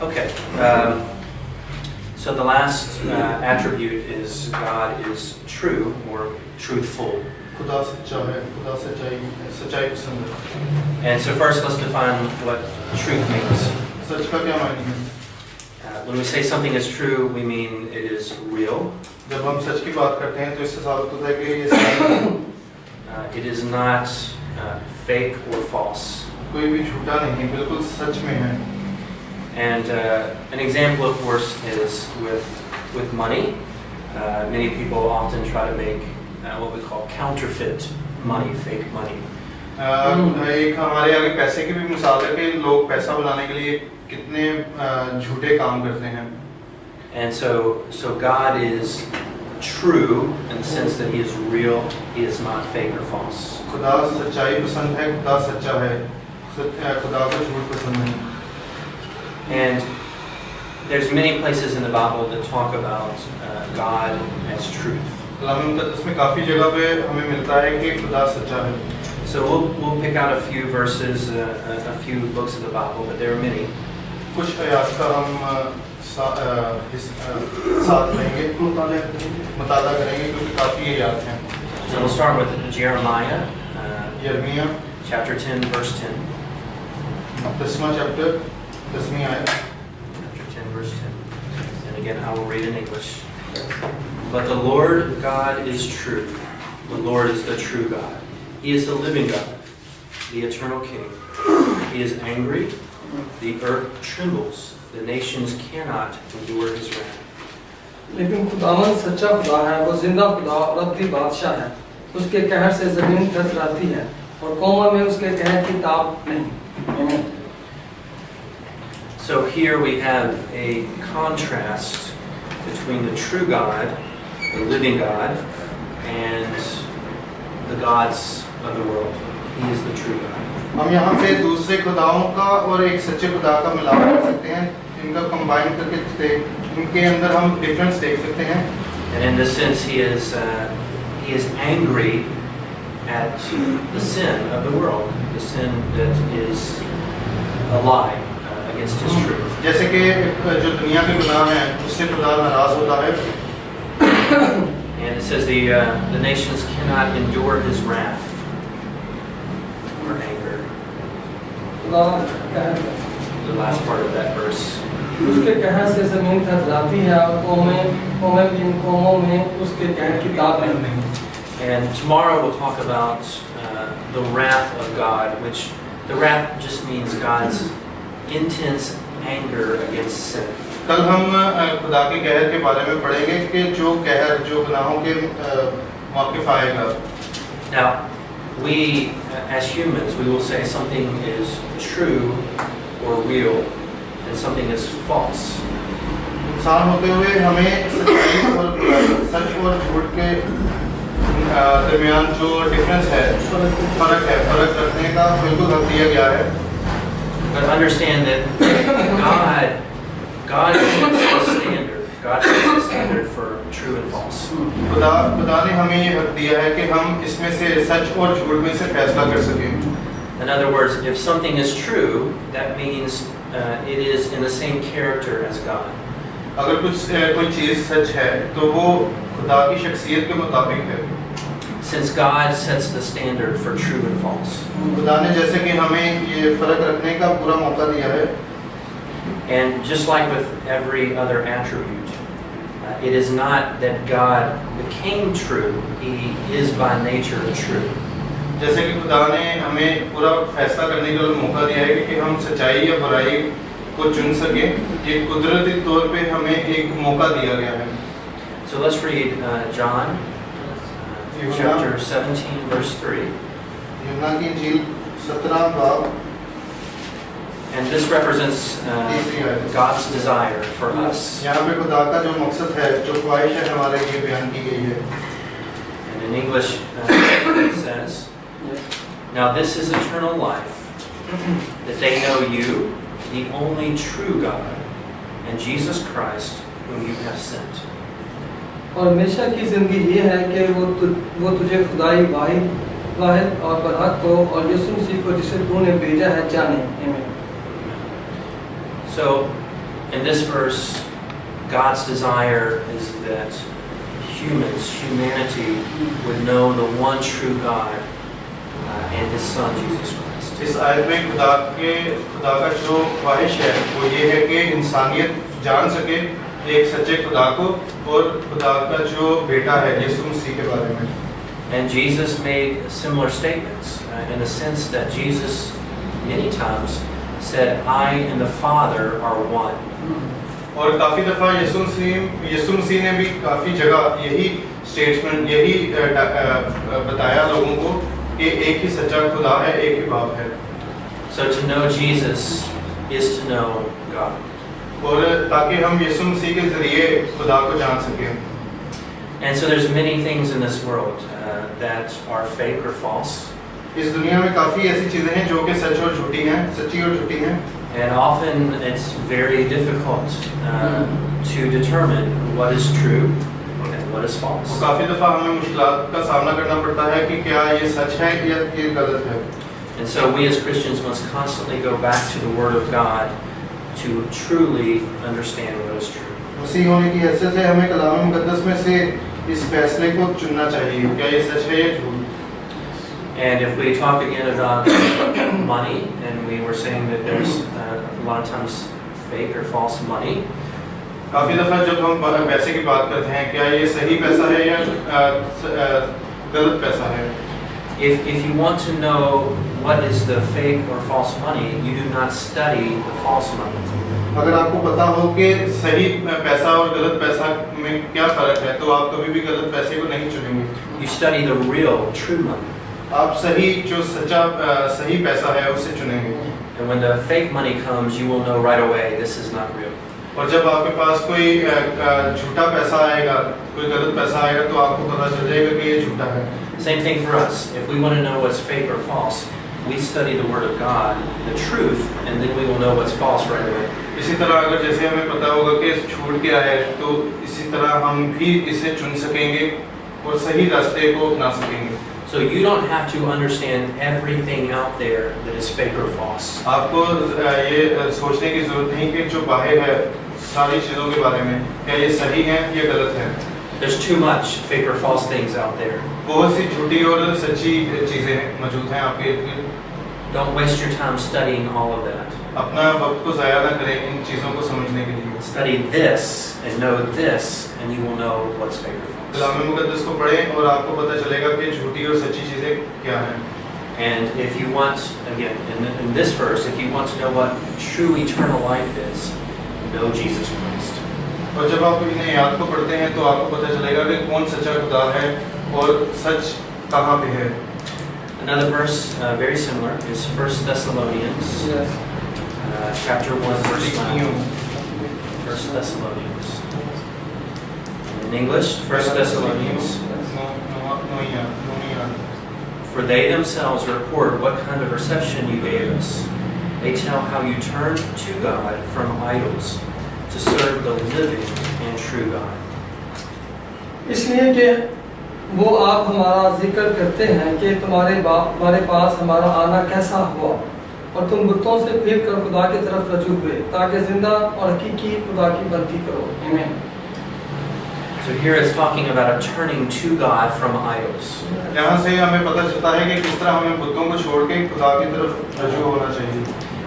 Okay. So the last attribute is God is true or truthful. खुदा सच्चा है, खुदा सच्चाई पसंद है। And so first let's define what truth means. सच का क्या मायने है? When we say something is true, we mean it is real. जब हम सच की बात करते हैं तो इससे साबित होता है कि ये सच है। It is not fake or false. कोई भी झूठा नहीं, बिल्कुल सच में है। And an example, of course, is with money. Many people often try to make what we call counterfeit money, fake money. एक हमारे आगे पैसे की भी मिसाल है कि लोग पैसा बनाने के लिए कितने झूठे काम करते हैं। And so God is true in the sense that He is real. He is not fake or false. खुदा सच्चाई पसंद है, खुदा सच्चा है, खुदा को झूठ पसंद नहीं। And there's many places in the Bible that talk about God as truth. इसमें काफी जगह पे हमें मिलता है कि खुदा सच्चा है। So we'll pick out a few verses, a few books of the Bible, but there are many. कुछ आयात का हम साथ लेंगे, मुताला करेंगे क्योंकि काफी आयात हैं। So we'll start with Jeremiah, यिर्मयाह chapter 10, verse 10. 10वां चैप्टर 10वीं आयत। Chapter 10, verse 10. And again, I will read in English. But the Lord God is true. The Lord is the true God. He is the living God, the eternal King. He is angry. The earth trembles. The nations cannot endure His wrath. लेकिन खुदावन सच्चा खुदा है, वो जिंदा खुदा और अब्दी बादशाह है। उसके कहर से जमीन थरथराती है और कौमों में उसके कहर की ताब नहीं। So here we have a contrast between the true God, the living God, and the gods of the world. He is the true God. हम यहाँ पे दूसरे खुदाओं का और एक सच्चे खुदा का मिलाप कर सकते हैं, इनका कंबाइन करके इनके अंदर हम डिफरेंस देख सकते हैं। And in this sense, he is angry at the sin of the world, the sin that is a lie against His truth. जैसे कि जो दुनिया के गुनाह हैं, उससे खुदा नाराज होता है। And it says the nations cannot endure His wrath or anger. The last part of that verse. उसके कहर से जमीन थरथराती है और कौमों में उसके कहर की ताब नहीं। And tomorrow we'll talk about the wrath of God, which the wrath just means God's intense anger against sin. कल हम खुदा के कहर के बारे में पढ़ेंगे कि जो कहर जो गुनाहों के वाक़िफ़ आएगा। Now, we as humans, we will say something is true or real and something is false. इंसान होते हुए हमें सच्चाई और बुराई, सच और झूठ के दरमियान जो डिफरेंस है, फर्क रखने का बिल्कुल हक दिया गया है। But understand that God sets the standard. God sets the standard for true and false. खुदा ने हमें ये हक दिया है कि हम इसमें से सच और झूठ में से फैसला कर सकें। In other words, if something is true, that means it is in the same character as God. अगर कोई चीज़ सच है, तो वो खुदा की शख्सियत के मुताबिक है। Since God sets the standard for true and false. खुदा ने जैसे कि हमें ये फर्क रखने का पूरा मौका दिया है। And just like with every other attribute, it is not that God became true, He is by nature true. जैसे कि खुदा ने हमें पूरा फैसला करने का मौका दिया है कि हम सच्चाई या बुराई को चुन सकें, ये कुदरती तौर पे हमें एक मौका दिया गया है। So let's read John chapter 17 verse 3. यूहन्ना की इंजील 17 बाब। And this represents God's desire for us. यहाँ पे खुदा का जो मकसद है, जो ख्वाहिश है हमारे लिए बयान की गई है। And in English it says, "Now this is eternal life, that they know you, the only true God, and Jesus Christ, whom you have sent." और हमेशा की जिंदगी ये है कि वो तुझे खुदाई वाहिद और बरहक को और यीशु मसीह को जिसे तूने भेजा है जाने। So In this verse, God's desire is that humanity would know the one true God and His Son, Jesus Christ. इस आयत में खुदा का जो ख्वाहिश है वो ये है कि इंसानियत जान सके एक सच्चे खुदा को और खुदा का जो बेटा है यीशु मसीह के बारे में. And Jesus made similar statements in the sense that Jesus many times said, I and the Father are one. और काफी दफा यीशु मसीह ने भी काफी जगह यही स्टेटमेंट यही बताया लोगों को कि एक ही सच्चा खुदा है, एक ही बाप है. So to know Jesus is to know God. और ताकि हम यीशु मसीह के जरिए खुदा को जान सकें. And so there's many things in this world that are fake or false. इस दुनिया में काफी ऐसी चीजें हैं जो कि सच और झूठी हैं, सच्ची और झूठी हैं. And often it's very difficult to determine what is true and what is false. और काफी दफा हमें मुश्किलात का सामना करना पड़ता है कि क्या ये सच है या ये गलत है. And so we as Christians must constantly go back to the Word of God to truly understand what is true. मसीह होने की हैसियत से हमें कलाम मुकद्दस में से इस फैसले को चुनना चाहिए, क्या ये सच है या झूठ. And if we talk again about money, and we were saying that there's a lot of times fake or false money. काफी दफा जब हम पैसे की बात करते हैं क्या ये सही पैसा है या गलत पैसा है. If you want to know what is the fake or false money, you do not study the false money. अगर आपको पता हो कि सही पैसा और गलत पैसा में क्या फर्क है तो आप कभी भी गलत पैसे को नहीं चुनेंगे. You study the real, true money. आप सही जो सच्चा सही पैसा है उसे चुनेंगे. And when the fake money comes, you will know right away this is not real. और जब आपके पास कोई झूठा पैसा आएगा, कोई गलत पैसा आएगा तो आपको पता चल जाएगा कि ये झूठा है. Same thing for us. If we want to know what's fake or false, we study the Word of God, the truth, and then we will know what's false right away. इसी तरह अगर जैसे हमें पता होगा कि झूठ क्या है तो इसी तरह हम भी इसे चुन सकेंगे और सही रास्ते को अपना सकेंगे. So you don't have to understand everything out there that is fake or false. आपको ये सोचने की जरूरत नहीं कि जो बाहर है सारी चीजों के बारे में क्या ये सही है या गलत है. There's too much fake or false things out there. बहुत सी झूठी और सच्ची चीजें मौजूद हैं आपके इर्द-गिर्द. Don't waste your time studying all of that. अपना वक्त को ज़ाया ना करें इन चीज़ों को समझने के लिए. Study this and know this, and you will know what's fake or false. कलाम मुकद्दस को पढ़ें और आपको पता चलेगा कि झूठी और सच्ची चीजें क्या हैं. And if you want, again, in this verse, if you want to know what true eternal life is, know Jesus Christ. और जब आप इन्हें याद को पढ़ते हैं तो आपको पता चलेगा कि कौन सच्चा खुदा है और सच कहाँ पे है. Another verse very similar is 1 Thessalonians chapter 1 verse 9. 1 Thessalonians. In English, 1 Thessalonians. For they themselves report what kind of reception you gave us. They tell how you turned to God from idols to serve the living and true God. इसलिए कि वो आप हमारा जिक्र करते हैं कि तुम्हारे पास हमारा आना कैसा हुआ और तुम बुतों से फिर कर खुदा की तरफ रजू हुए ताकि जिंदा और हकीकी खुदा की बंदी करो. आमीन. So here it's talking about a turning to God from idols. यहाँ से हमें पता चलता है कि किस तरह हमें बुतों को छोड़ के खुदा की तरफ रजू होना चाहिए.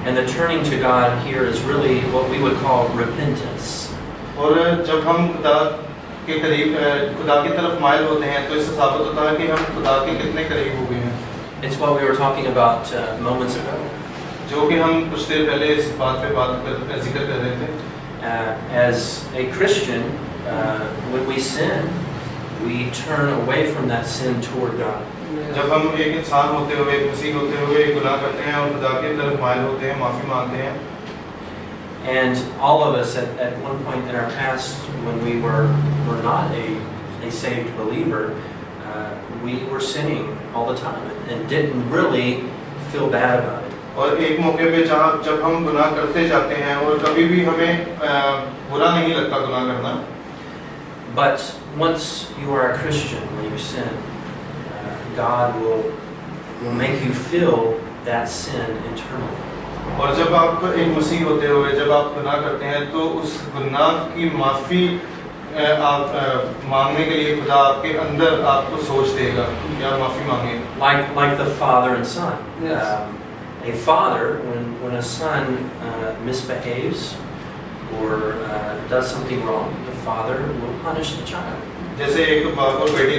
And the turning to God here is really what we would call repentance. और जब हम खुदा के करीब खुदा की तरफ माइल होते हैं तो इससे साबित होता है कि हम खुदा के कितने करीब हो गए हैं. It's what we were talking about moments ago. जो कि हम कुछ देर पहले इस बात पे जिक्र कर रहे थे. As a Christian, when we sin, we turn away from that sin toward God. जब हम एक इंसान होते हुए मसीह होते हुए गुनाह करते हैं और खुदा की तरफ माइल होते हैं, माफी मांगते हैं. And all of us at one point in our past, when we were not a saved believer, we were sinning all the time and didn't really feel bad about it. और एक मौके पे जब हम गुनाह करते जाते हैं और कभी भी हमें बुरा नहीं लगता गुनाह करना. But once you are a Christian, when you sin, God will make you feel that sin internally. और जब आप एक मसीह होते हुए जब आप गुनाह करते हैं तो उस गुनाह की माफ़ी आप मांगने के लिए खुदा आपके अंदर आपको सोच देगा कि आप माफ़ी मांगे. Like the father and son. Yes. A father, when a son misbehaves or does something wrong, the father will punish the child. जैसे एक बाप और बेटी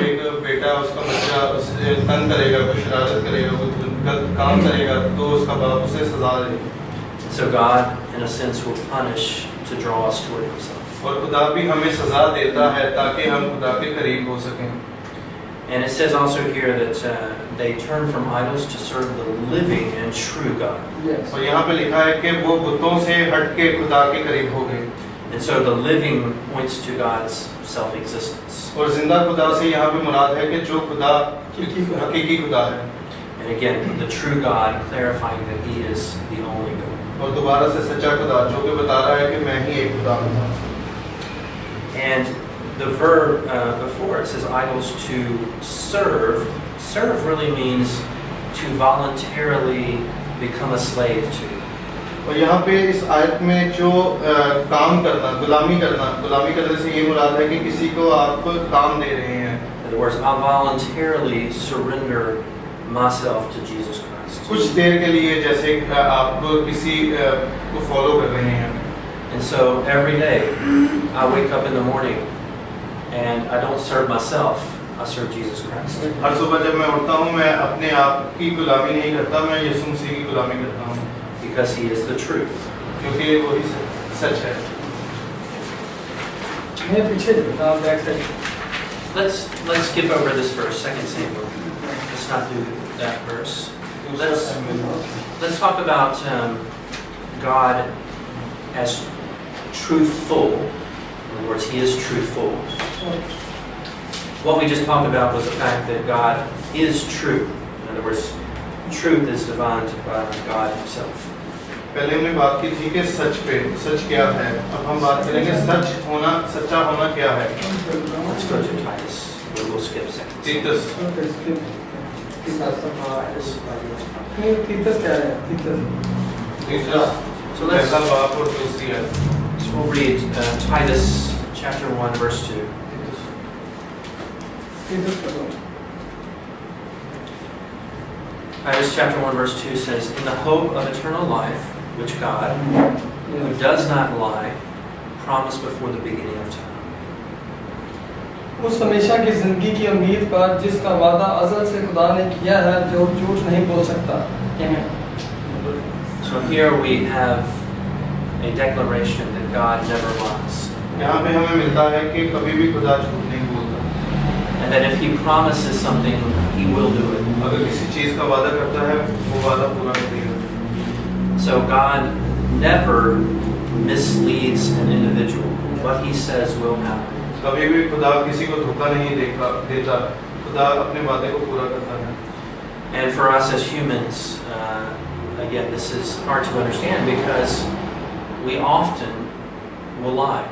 एक बेटा उसका बच्चा उससे तंग करेगा, कोई शरारत करेगा, कोई गलत काम करेगा तो उसका बाप उसे सजा देगा. So God, in a sense, will punish to draw us toward Himself. और खुदा भी हमें सजा देता है ताकि हम खुदा के करीब हो सकें. And it says also here that they turn from idols to serve the living and true God. Yes. और यहाँ पे लिखा है कि वो बुतों से हट के खुदा के करीब हो गए. And so the living points to God's self-existence. और जिंदा खुदा से यहाँ पे मुराद है कि जो खुदा हकीकी खुदा है. And again, the true God clarifying that He is the only God. और दोबारा से सच्चा खुदा जो कि बता रहा है कि मैं ही एक खुदा हूँ. And the verb before it says idols to serve. Serve really means to voluntarily become a slave to. और यहाँ पे इस आयत में जो काम करना, गुलामी करने से ये मुराद है कि किसी को आप काम दे रहे हैं. In other words, I voluntarily surrender myself to Jesus Christ. कुछ देर के लिए जैसे आप किसी को फॉलो कर रहे हैं. And so every day I wake up in the morning and I don't serve myself, I serve Jesus Christ. हर सुबह जब मैं उठता हूँ मैं अपने आप की गुलामी नहीं करता, मैं यीशु मसीह की गुलामी करता हूँ. Because He is the truth. क्योंकि वही सच है. मैं पीछे back side. Let's skip over this verse, 2 Samuel. Let's not do that verse. Let's talk about God as truthful. In other words, He is truthful. What we just talked about was the fact that God is true. In other words, truth is defined by God Himself. पहले हमने बात की थी कि सच क्या है. अब हम बात करेंगे सच्चा होना क्या है. Let's go to Titus. We'll skip seconds. तीतस. नहीं तीतस क्या है? तीसरा. So let's पहला बाप और दूसरी है. so we'll read Titus chapter 1 verse 2. तीतस का दो. Titus chapter 1 verse 2 says, "In the hope of eternal life, which God, who does not lie, promised before the beginning of time." उस हमेशा की जिंदगी की उम्मीद पर जिसका वादा अज़ल से खुदा ने किया है जो झूठ नहीं बोल सकता. So here we have a declaration that God never lies. यहाँ पे हमें मिलता है कि कभी भी खुदा झूठ नहीं बोलता. And that if He promises something, He will do it. अगर किसी चीज का वादा करता है वो वादा पूरा कर देगा. So God never misleads an individual. What He says will happen. कभी भी खुदा किसी को धोखा नहीं देता. खुदा अपने वादे को पूरा करता है. And for us as humans, again, this is hard to understand because we often will lie.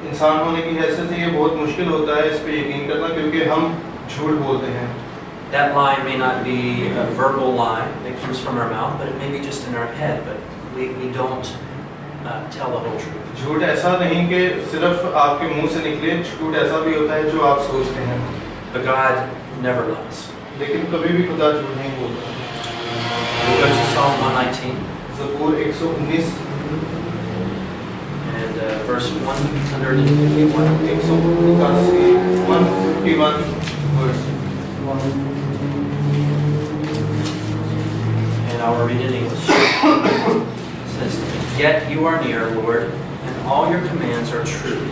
इंसान होने की हैसियत से ये बहुत मुश्किल होता है इस पे यकीन करना क्योंकि हम झूठ बोलते हैं. That lie may not be a verbal lie that comes from our mouth, but it may be just in our head, but we don't tell the whole truth. झूठ ऐसा नहीं कि सिर्फ आपके मुंह से निकले. झूठ ऐसा भी होता है जो आप सोचते हैं. But God never lies. लेकिन कभी भी खुदा झूठ नहीं बोलता. We'll go to Psalm 119 ज़बूर 119 and verse 151. 151 verse. And I will read in English. It says, "Yet you are near, Lord, and all your commands are true."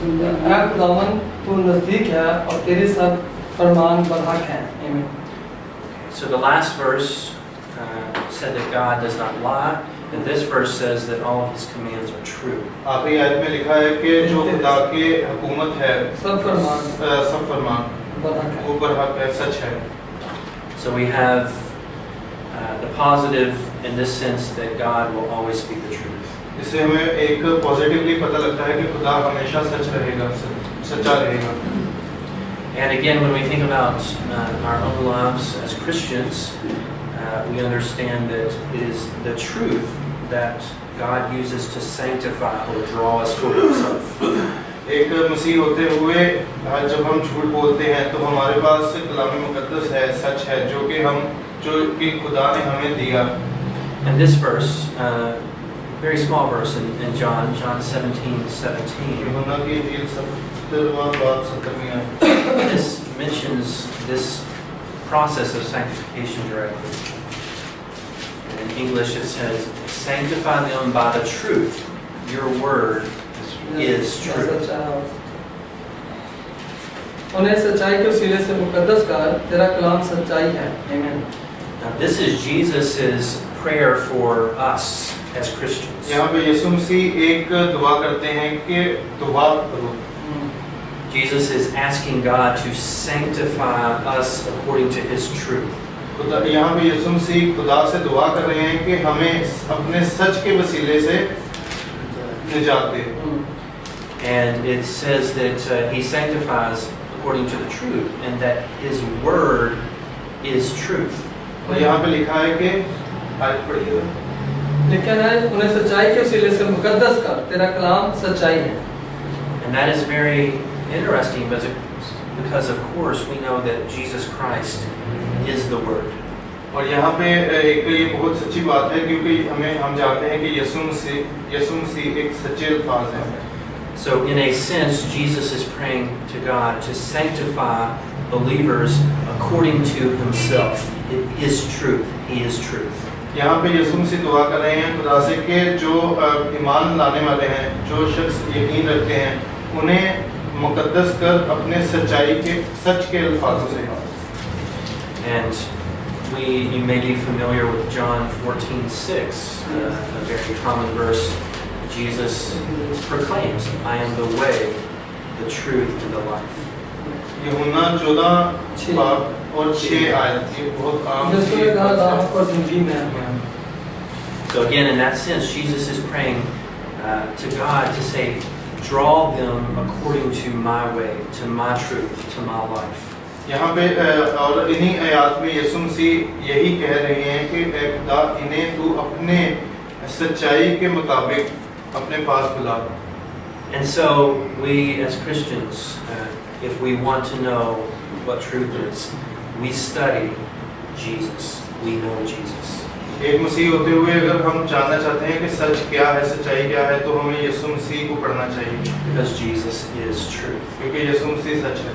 ऐ खुदावन तू नजदीक है और तेरे सब फरमान बरहक हैं. आमीन. So the last verse said that God does not lie, and this verse says that all of His commands are true. आखिरी आयत में लिखा है कि जो खुदा की हुकूमत है सब फरमान बरहक हैं. वो बरहक है, सच है. So we have the positive in this sense that God will always speak the truth. इससे हमें एक पॉजिटिवली पता लगता है कि खुदा हमेशा सच रहेगा, सच्चा रहेगा. And again, when we think about our own lives as Christians, we understand that it is the truth that God uses to sanctify or draw us toward Himself. एक मसीह होते हुए जब हम झूठ बोलते हैं तो हमारे पास कलाम मुकद्दस है, सच है, जो कि खुदा ने हमें दिया. And this verse, very small verse in John 17:17. यूहन्ना की इंजील 17वां बाब 17 में है. This mentions this process of sanctification directly. And in English it says, "Sanctify them by the truth. Your word is truth." उन्हें सच्चाई के वसीले से मुकद्दस कर, तेरा कलाम सच्चाई है. Amen. Now this is Jesus's prayer for us as Christians. यहाँ पे यीशु मसीह एक दुआ करते हैं कि दुआ करो. Jesus is asking God to sanctify us according to His truth. खुदा यहाँ पे यीशु मसीह खुदा से दुआ कर रहे हैं कि हमें अपने सच के वसीले से निजात दे. And it says that He sanctifies according to the truth, and that His word is truth. और यहाँ पे लिखा है कि आज पढ़िएगा. लेकिन है उन्हें सच्चाई के वसीले से मुकद्दस कर, तेरा कलाम सच्चाई है. And that is very interesting because of course we know that Jesus Christ is the Word. और यहाँ पे एक ये बहुत सच्ची बात है क्योंकि हम जानते हैं कि यीशु मसीह एक सच्चे अल्फाज हैं. So in a sense, Jesus is praying to God to sanctify believers according to Himself. It is truth. He is truth. यहाँ पे यीशु मसीह दुआ कर रहे हैं खुदा से कि जो ईमान लाने वाले हैं, जो शख्स यकीन रखते हैं, उन्हें मुकद्दस कर अपने सच के अल्फाजों से. And you may be familiar with John 14:6, a very common verse. Jesus proclaims, "I am the way, the truth, and the life." यूहन्ना 14 बाब और 6 आयत, ये बहुत आम है. So again, in that sense, Jesus is praying to God to say, "Draw them according to my way, to my truth, to my life." यहाँ पे और इन्हीं आयत में यीशु मसीह यही कह रहे हैं कि ऐ खुदा, इन्हें तू अपने सच्चाई के मुताबिक अपने पास बुला. And so we as Christians, if we want to know what truth is, we study Jesus. We know Jesus. एक मसीह होते हुए अगर हम जानना चाहते हैं कि सच क्या है, सच्चाई क्या है, तो हमें यीशु मसीह को पढ़ना चाहिए. Because Jesus is truth. क्योंकि यीशु मसीह सच है.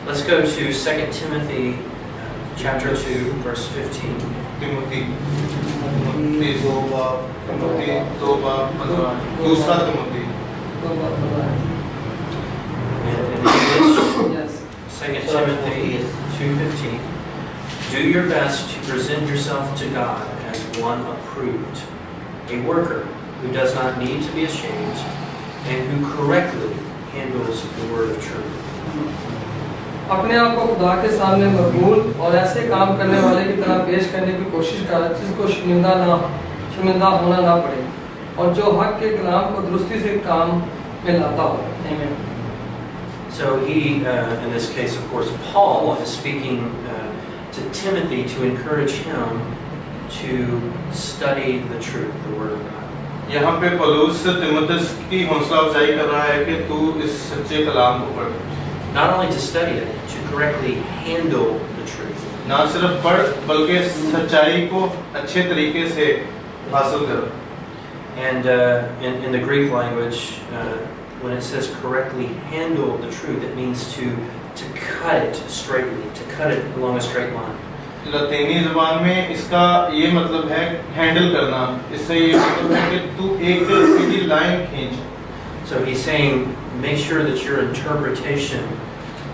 Let's go to 2 Timothy chapter 2 verse 15. Timothy 2 बाब 15. दूसरा Timothy. In English, Yes. 2 Timothy 2:15. Do your best to present yourself to God as one approved, a worker who does not need to be ashamed, and who correctly handles the word of truth. अपने आप को खुदा के सामने मकबूल और ऐसे काम करने वाले की तरह पेश करने की कोशिश कर, जिसको शर्मिंदा होना ना पड़े, और जो हक के कलाम को दुरुस्ती से काम में लाता हो. Amen. So he, in this case, of course, Paul is speaking to Timothy to encourage him to study the truth, the Word of God. यहाँ पे पौलुस तिमुथियुस की हौसला अफजाई कर रहा है कि तू इस सच्चे कलाम को पढ़. Not only to study it, to correctly handle the truth. ना सिर्फ पढ़ बल्कि सच्चाई को अच्छे तरीके से हासिल कर. And in the Greek language, when it says correctly handle the truth, it means to cut it straightly, to cut it along a straight line. लतीनी ज़बान में इसका ये मतलब है हैंडल करना. इससे ये मतलब है कि तू एक सीधी लाइन खींच. So he's saying, make sure that your interpretation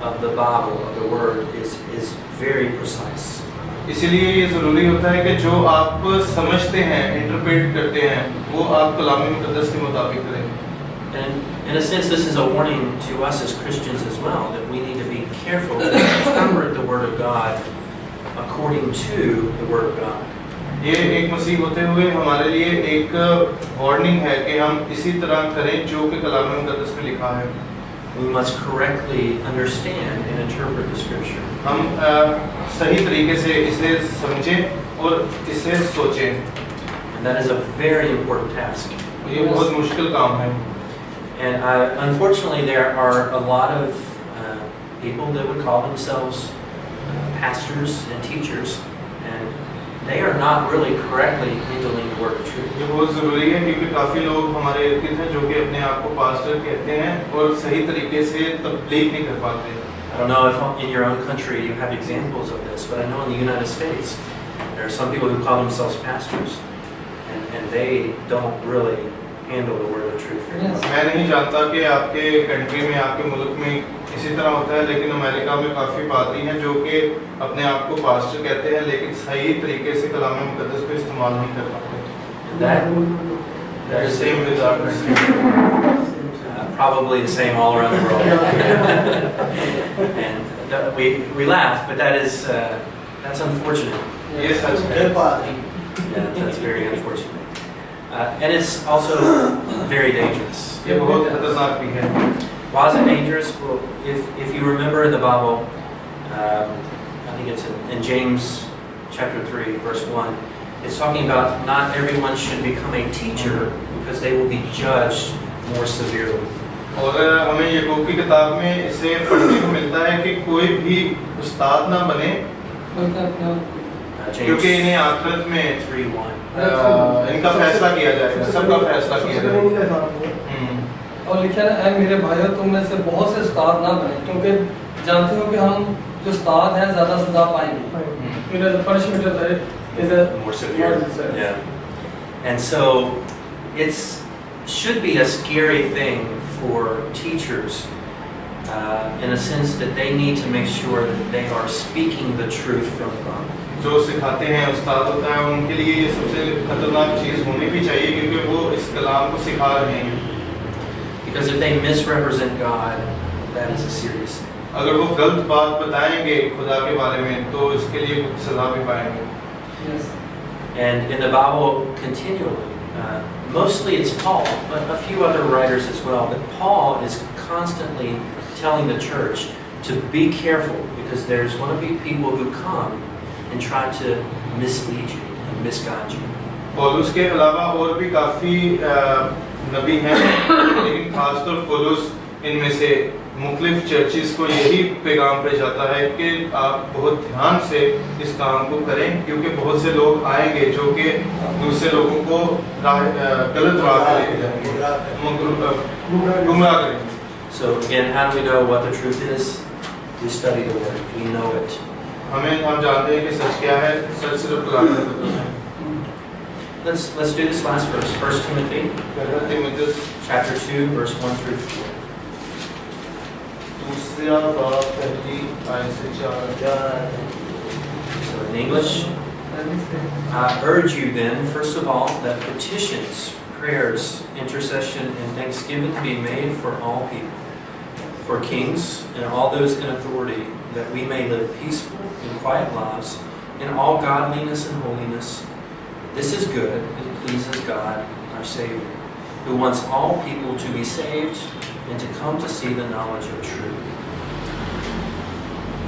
of the Bible, of the Word, is very precise. इसीलिए ये ज़रूरी होता है कि जो आप समझते हैं, इंटरप्रेट करते हैं, वो आप कलाम मुक़द्दस के मुताबिक करें. And in a sense, this is a warning to us as Christians as well, that we need to be careful to interpret the Word of God according to the Word of God. ये एक मसीह होते हुए हमारे लिए एक warning है कि हम इसी तरह करें जो कि कलाम मुक़द्दस में लिखा है. we must correctly understand and interpret the Scripture. हम सही तरीके से इसे समझें और इसे सोचें। And that is a very important task. ये बहुत मुश्किल काम है। And unfortunately, there are a lot of people that would call themselves pastors and teachers, and they are not really correctly handling the word of truth. ये बहुत ज़रूरी है क्योंकि काफ़ी लोग हमारे इर्द हैं जो कि अपने आप को पास्टर कहते हैं और सही तरीके से तब्लीग नहीं कर पाते। I don't know if in your own country you have examples of this, but I know in the United States there are some people who call themselves pastors, and they don't really handle the word of truth very well. मैं नहीं जानता कि आपके country में, आपके मुल्क में इसी तरह होता है, लेकिन अमेरिका में काफ़ी पादरी हैं जो कि अपने आप को पास्टर कहते हैं लेकिन सही तरीके से कलाम मुक़द्दस को इस्तेमाल नहीं कर पाते। And that is Same with ours. probably the same all around the world. And we laugh, but that's unfortunate. ये सच है। Yeah, that's very unfortunate. And it's also very dangerous. ये बहुत खतरनाक भी है। Why is it dangerous? Well, if you remember in the Bible, I think it's in James chapter 3, verse 1, it's talking about not everyone should become a teacher because they will be judged more severely. और हमें याकूब की किताब में इससे पढ़ने को मिलता है कि कोई भी उस्ताद ना बने क्योंकि इन्हें आखिरत में 3:1. इनका फैसला किया जाएगा, सबका फैसला किया जाएगा। और लिखा है ऐ मेरे भाइयों तुम में से बहुत से उस्ताद ना बने क्योंकि जानते हो कि हम जो उस्ताद हैं ज़्यादा सजा पाएंगे। Punishment is More severe. Yeah. And so it's should be a scary thing for teachers in a sense that they need to make sure that they are speaking the truth from the Bible. जो सिखाते हैं उस्ताद होता है उनके लिए ये सबसे खतरनाक चीज़ होनी भी चाहिए क्योंकि वो इस कलाम को सिखा रहे हैं। Because if they misrepresent God, that is a serious thing. अगर वो गलत बात बताएंगे खुदा के बारे में तो इसके लिए सजा भी पाएंगे। Yes. And in the Bible, continually, mostly it's Paul, but a few other writers as well, but Paul is constantly telling the church to be careful because there's going to be people who come and try to mislead you and misguide you. पौलुस के अलावा और भी काफ़ी नबी हैं लेकिन खासतौर पौलुस इनमें से मुख्तलिफ चर्चिज़ को यही पैगाम भेजाता है कि आप बहुत ध्यान से इस काम को करें क्योंकि बहुत से लोग आएंगे जो कि दूसरे लोगों को गलत राह पे लेके जाएंगे, गुमराह करेंगे। So again, how do we know what the truth is? We study the Word. We know it. हम जानते हैं कि सच क्या है, सच सिर्फ खुदा का पता है। Let's do this last verse, 1 Timothy chapter 2, verse 1 through 4. दूसरा बाब पहली आयत से 4। So in English, I urge you then, first of all, that petitions, prayers, intercession, and thanksgiving be made for all people, for kings and all those in authority, that we may live peaceful and quiet lives in all godliness and holiness. This is good and pleases God, our Savior, who wants all people to be saved and to come to see the knowledge of truth.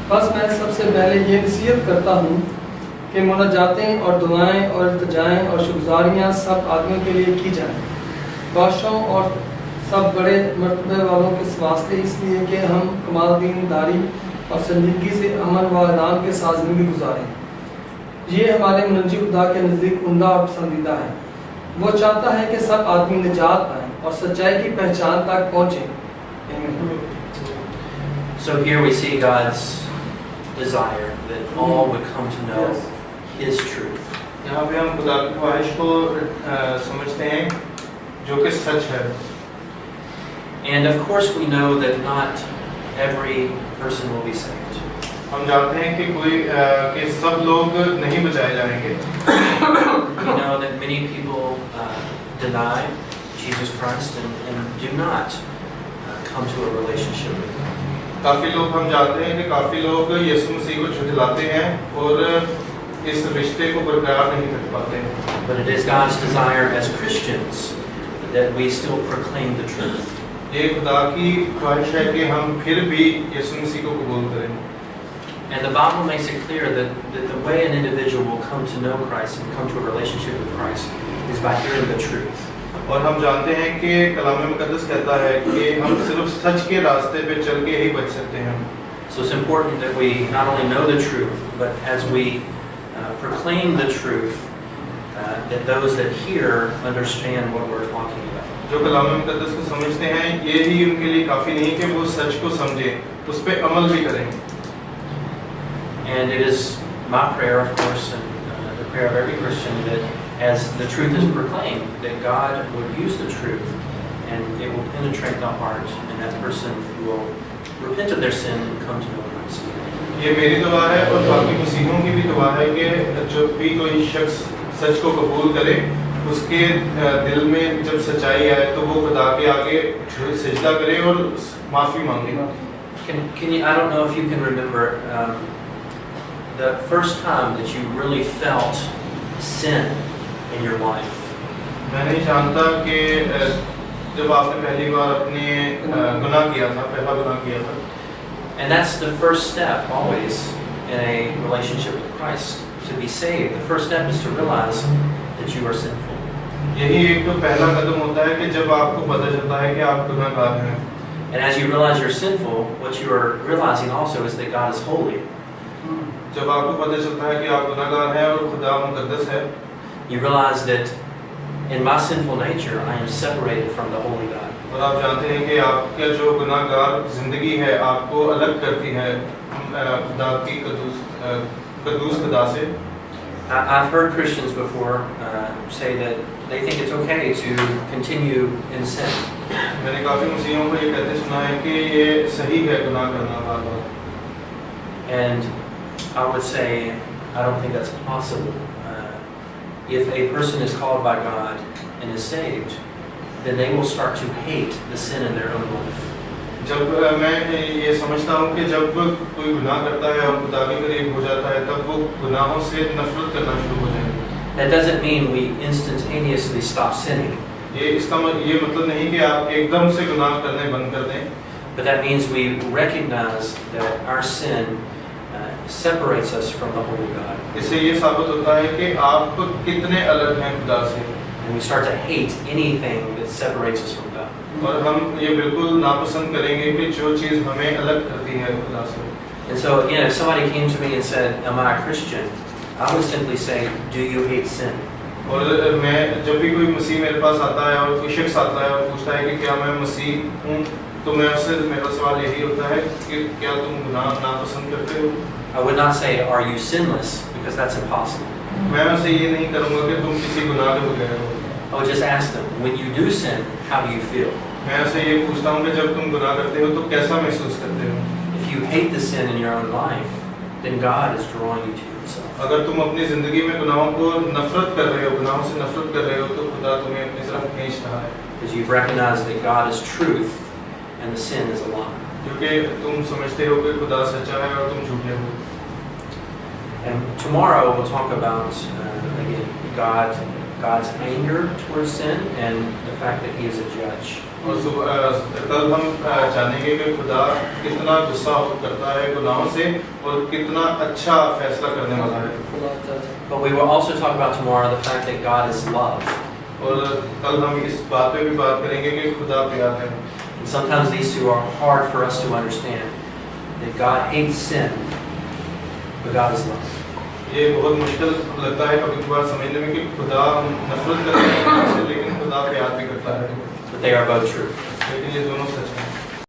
बस मैं सबसे पहले ये नसीहत करता हूँ कि मुनाजातें और दुआएं और इल्तिजाएं और शुक्रगुजारियाँ सब आदमियों के लिए की जाएं, बादशाहों और सब बड़े मर्तबे वालों के वास्ते, इसलिए कि हम कमाल दीनदारी और संजीदगी से अमन व आराम के साथ ज़िंदगी गुजारें। ये हमारे मुनजी खुदा के नज़दीक उम्दा और पसंदीदा है। वो चाहता है कि सब आदमी निजात पाएं और सच्चाई की पहचान तक पहुँचें। So here we see God's desire that all would come to know His truth. यहाँ पे हम खुदा की ख्वाहिश को समझते हैं जो कि सच है। And of course we know that not every person will be saved. हम जानते हैं कि सब लोग नहीं बचाए जाएंगे। We know that many people deny Jesus Christ and do not come to a relationship with Him. काफ़ी लोग हम जानते हैं कि काफ़ी लोग यीशु मसीह को झुठलाते हैं और इस रिश्ते को बरकरार नहीं कर पाते हैं। But it is God's desire as Christians that we still proclaim the truth. ये खुदा की ख्वाहिश है कि हम फिर भी यीशु मसीह को कबूल करें। And the Bible makes it clear that the way an individual will come to know Christ and come to a relationship with Christ is by hearing the truth. और हम जानते हैं कि कलाम मुक़द्दस कहता है कि हम सिर्फ सच के रास्ते पे चल के ही बच सकते हैं। So it's important that we not only know the truth, but as we proclaim the truth, that those that hear understand what we're talking about. जो कलाम मुक़द्दस को समझते हैं ये ही उनके लिए काफ़ी नहीं कि वो सच को समझें, उस पे अमल भी करें। And it is my prayer, of course, and the prayer of every Christian, that as the truth is proclaimed, that God would use the truth and it will penetrate the heart, and that person will repent of their sin and come to know Christ. ये मेरी दुआ है और बाकी मसीहों की भी दुआ है कि जब भी कोई शख्स सच को कबूल करे, उसके दिल में जब सच्चाई आए तो वो खुदा के आगे सजदा करे और माफ़ी मांगे। Can you? I don't know if you can remember the first time that you really felt sin in your life. मैं नहीं जानता कि जब आपने पहली बार अपने गुनाह किया था, पहला गुनाह किया था। And that's the first step always in a relationship with Christ. To be saved, the first step is to realize that you are sinful. यही एक तो पहला कदम होता है कि जब आपको पता चलता है कि आप गुनाहगार हैं। And as you realize you're sinful, what you are realizing also is that God is holy. जब आपको पता चलता है कि आप गुनाहगार हैं और खुदा मुकद्दस है, You realize that in my sinful nature, I am separated from the holy God. और आप जानते हैं कि आपका जो गुनाहगार जिंदगी है आपको अलग करती है खुदा की कद्दूस खुदा से। I've heard Christians before say that they think it's okay to continue in sin. मैंने काफ़ी मसीहों को ये कहते सुना है कि ये सही है गुनाह करना बार-बार। And I would say, I don't think that's possible. If a person is called by God and is saved, then they will start to hate the sin in their own life. जब मैं ये समझता हूँ कि जब कोई गुनाह करता है और खुदा के करीब हो जाता है तब वो गुनाहों से नफरत करना शुरू हो जाएगा। That doesn't mean we instantaneously stop sinning. ये मतलब नहीं कि आप एकदम से गुनाह करने बंद कर दें। But that means we recognize that our sin separates us from the Holy God. इससे ये साबित होता है कि आप कितने अलग हैं खुदा से। And we start to hate anything that separates us from God. और हम ये बिल्कुल नापसंद करेंगे कि जो चीज़ हमें अलग करती है खुदा से। And so again, if somebody came to me and said, "Am I a Christian?" I would simply say, "Do you hate sin?" और मैं जब भी कोई मसीह मेरे पास आता है और कोई शख्स आता है और पूछता है कि क्या मैं मसीह हूँ, तो मैं उससे मेरा सवाल यही होता है कि क्या तुम गुनाह नापसंद करते हो? I would not say, "Are you sinless?" because that's impossible. मैं उनसे ये नहीं करूँगा कि तुम किसी गुनाह के बगैर हो। I would just ask them, "When you do sin, how do you feel?" मैं उनसे ये पूछता हूँ कि जब तुम गुनाह करते हो तो कैसा महसूस करते हो? If you hate the sin in your own life, then God is drawing you to Himself. अगर तुम अपनी ज़िंदगी में गुनाहों को नफरत कर रहे हो, गुनाहों से नफरत कर रहे हो, तो खुदा तुम्हें अपनी तरफ खींच रहा है। Because you've recognized that God is truth and the sin is a lie. क्योंकि तुम समझते हो कि खुदा सच्चा है और तुम झूठे हो। And tomorrow we'll talk about again God's anger towards sin and the fact that He is a judge. और कल हम जानेंगे कि खुदा कितना गुस्सा करता है गुनाहों से और कितना अच्छा फैसला करने वाला है। But we will also talk about tomorrow the fact that God is love. और कल हम इस बात पे भी बात करेंगे कि खुदा प्यार है। And sometimes these two are hard for us to understand. That God hates sin, but God is love. ये बहुत मुश्किल लगता है कभी-कभार समझने में कि खुदा नफरत करता है लेकिन खुदा प्यार भी करता है। But they are both true. लेकिन ये दोनों सच हैं।